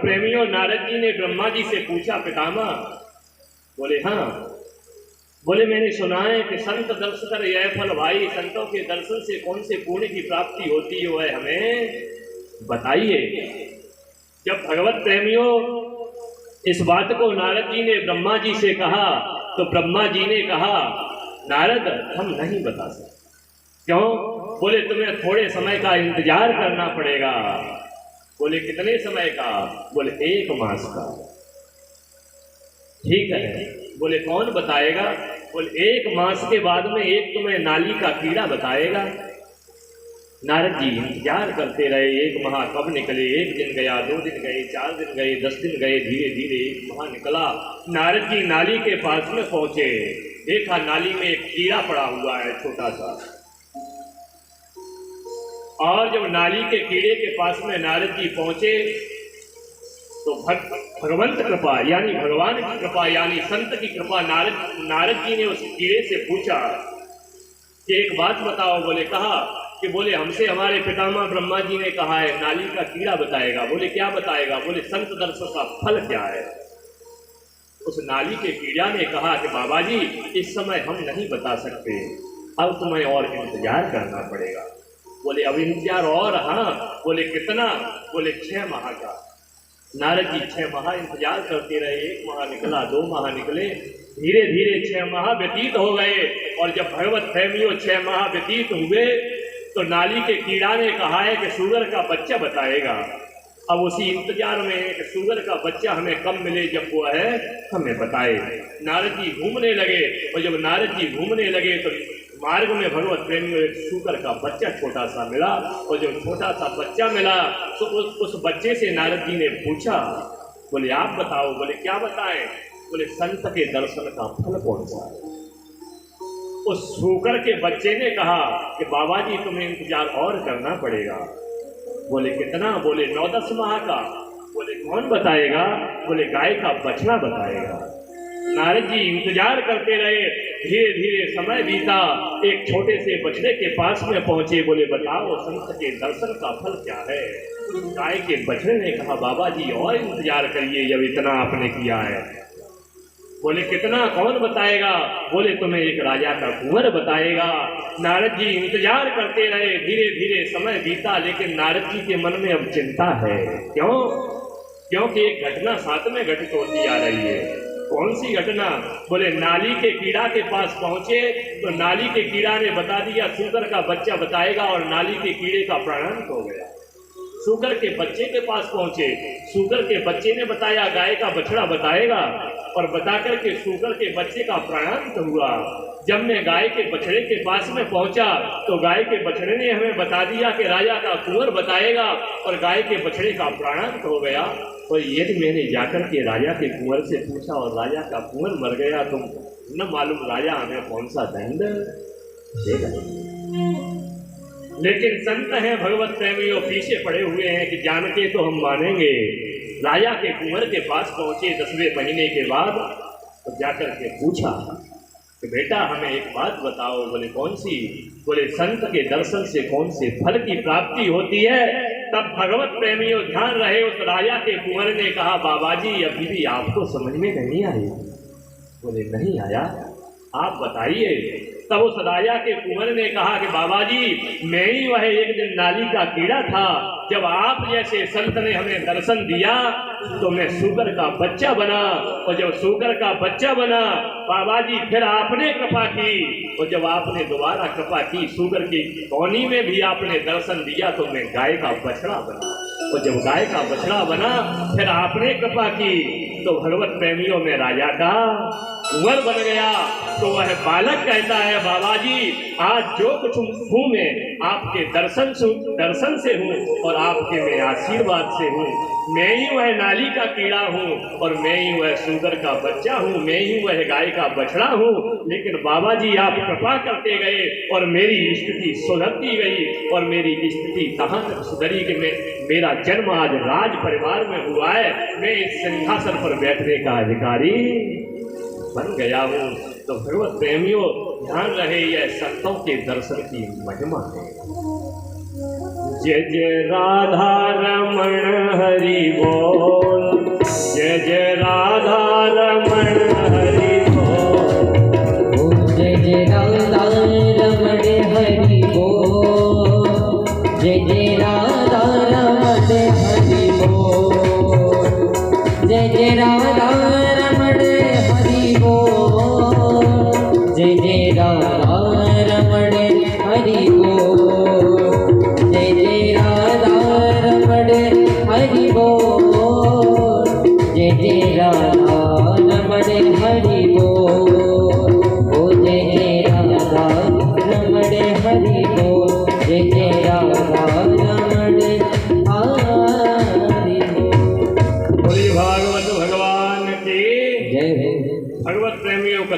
प्रेमियों, नारद जी ने ब्रह्मा जी से पूछा, पितामह, बोले हाँ। बोले मैंने सुना है कि संत दर्शन कर यह फल भाई, संतों के दर्शन से कौन से पुण्य की प्राप्ति होती है, हमें बताइए। जब भगवत प्रेमियों इस बात को नारद जी ने ब्रह्मा जी से कहा तो ब्रह्मा जी ने कहा, नारद हम नहीं बता सकते। क्यों? बोले तुम्हें थोड़े समय का इंतजार करना पड़ेगा। बोले कितने समय का? बोले 1 मास का। ठीक है। बोले कौन बताएगा? बोले 1 मास के बाद में एक तुम्हें नाली का कीड़ा बताएगा। नारद जी इंतजार करते रहे। 1 माह कब निकले? 1 दिन गया, 2 दिन गए, 4 दिन गए, 10 दिन गए, धीरे धीरे 1 माह निकला। नारद जी नाली के पास में पहुंचे, देखा नाली में एक कीड़ा पड़ा हुआ है छोटा सा। और जब नाली के कीड़े के पास में नारद जी पहुंचे तो भगवंत कृपा यानी भगवान की कृपा यानी संत की कृपा, नारद जी ने उस कीड़े से पूछा कि एक बात बताओ। बोले कहा कि बोले हमसे हमारे पितामह ब्रह्मा जी ने कहा है नाली का कीड़ा बताएगा। बोले क्या बताएगा? बोले संत दर्शन का फल क्या है। उस नाली के कीड़ा ने कहा कि बाबा जी इस समय हम नहीं बता सकते, अब तुम्हें और इंतजार करना पड़ेगा। बोले अब इंतजार और? हाँ। बोले कितना? बोले 6 माह का। नारद जी 6 माह इंतजार करते रहे। 1 माह निकला, 2 माह निकले, धीरे धीरे 6 माह व्यतीत हो गए। और जब भगवत प्रेमियों 6 माह व्यतीत हुए तो नाली के कीड़ा ने कहा है कि सूगर का बच्चा बताएगा। अब उसी इंतजार में है कि सूगर का बच्चा हमें कब मिले, जब वो है हमें बताए। नारद जी घूमने लगे और जब नारद जी घूमने लगे तो मार्ग में भगवत प्रेमियों एक सूकर का बच्चा छोटा सा मिला। और जब छोटा सा बच्चा मिला तो उस बच्चे से नारद जी ने पूछा, बोले आप बताओ। बोले क्या बताएं? बोले संत के दर्शन का फल कौन सा है। उस सूकर के बच्चे ने कहा कि बाबा जी तुम्हें इंतजार और करना पड़ेगा। बोले कितना? बोले 9-10 माह का। बोले कौन बताएगा? बोले गाय का बछड़ा बताएगा। नारद जी इंतजार करते रहे। धीरे धीरे समय बीता, एक छोटे से बछड़े के पास में पहुंचे। बोले बताओ संत के दर्शन का फल क्या है। गाय के बछड़े ने कहा बाबा जी और इंतजार करिए, जब इतना आपने किया है। बोले कितना? कौन बताएगा? बोले तुम्हें एक राजा का कुंवर बताएगा। नारद जी इंतजार करते रहे। धीरे धीरे समय बीता, लेकिन नारद जी के मन में अब चिंता है। क्यों? क्योंकि एक घटना साथ में घटित होती आ रही है। कौन सी घटना? बोले नाली के कीड़ा के पास पहुंचे तो नाली के कीड़ा ने बता दिया सूकर का बच्चा बताएगा, और नाली के कीड़े का प्राणांत हो गया। सूकर के बच्चे के पास पहुंचे, सूकर के बच्चे ने बताया गाय का बछड़ा बताएगा, और बताकर के सूकर के बच्चे का प्राणांत हुआ। जब मैं गाय के बछड़े के पास में पहुंचा तो गाय के बछड़े ने हमें बता दिया कि राजा का कुंवर बताएगा, और गाय के बछड़े का प्राणांत हो गया। और यदि मैंने जाकर के राजा के कुंवर से पूछा और राजा का कुंवर मर गया तो न मालूम राजा हमें कौन सा दंड देगा। लेकिन संत हैं भगवत प्रेमियों, पीछे पड़े हुए हैं कि जानते तो हम मानेंगे। राजा के कुंवर के पास पहुंचे 10वें महीने के बाद, तो जाकर के पूछा कि बेटा हमें एक बात बताओ। बोले कौन सी? बोले संत के दर्शन से कौन से फल की प्राप्ति होती है। तब भगवत प्रेमियों ध्यान रहे, उस राजा के कुंवर ने कहा बाबा जी अभी भी आपको समझ में नहीं आई। बोले नहीं आया, आप बताइए। तब उस राजा के कुंवर ने कहा कि बाबा जी मैं ही वह एक दिन नाली का कीड़ा था, जब आप जैसे संत ने हमें दर्शन दिया तो मैं सूकर का बच्चा बना, और जब सूकर का बच्चा बना बाबा जी फिर आपने कृपा की, और जब आपने दोबारा कृपा की सूकर की कौनी में भी आपने दर्शन दिया तो मैं गाय का बछड़ा बना, और जब गाय का बछड़ा बना फिर आपने कृपा की तो भगवत प्रेमियों में राजा का कुंवर बन गया। तो वह बालक कहता है बाबा जी आज जो कुछ हूँ मैं आपके दर्शन से हूँ, और आपके मैं आशीर्वाद से हूँ। मैं ही वह नाली का कीड़ा हूँ, और मैं ही वह सूगर का बच्चा हूँ, मैं ही वह गाय का बछड़ा हूँ। लेकिन बाबा जी आप कृपा करते गए और मेरी स्थिति सुधरती गई, और मेरी स्थिति कहाँ तक सुधरी कि मेरा जन्म आज राज परिवार में हुआ है, मैं इस सिंहासन पर बैठने का अधिकारी बन गया हूँ। तो भगवत प्रेमियों ध्यान रहे, यह संतों के दर्शन की महिमा है। जय जय राधा रमण हरि बोल। राधा रमण हरि बोल, जय जय राधा रमण हरि बोल, जय जय राधा रमण हरि बोल।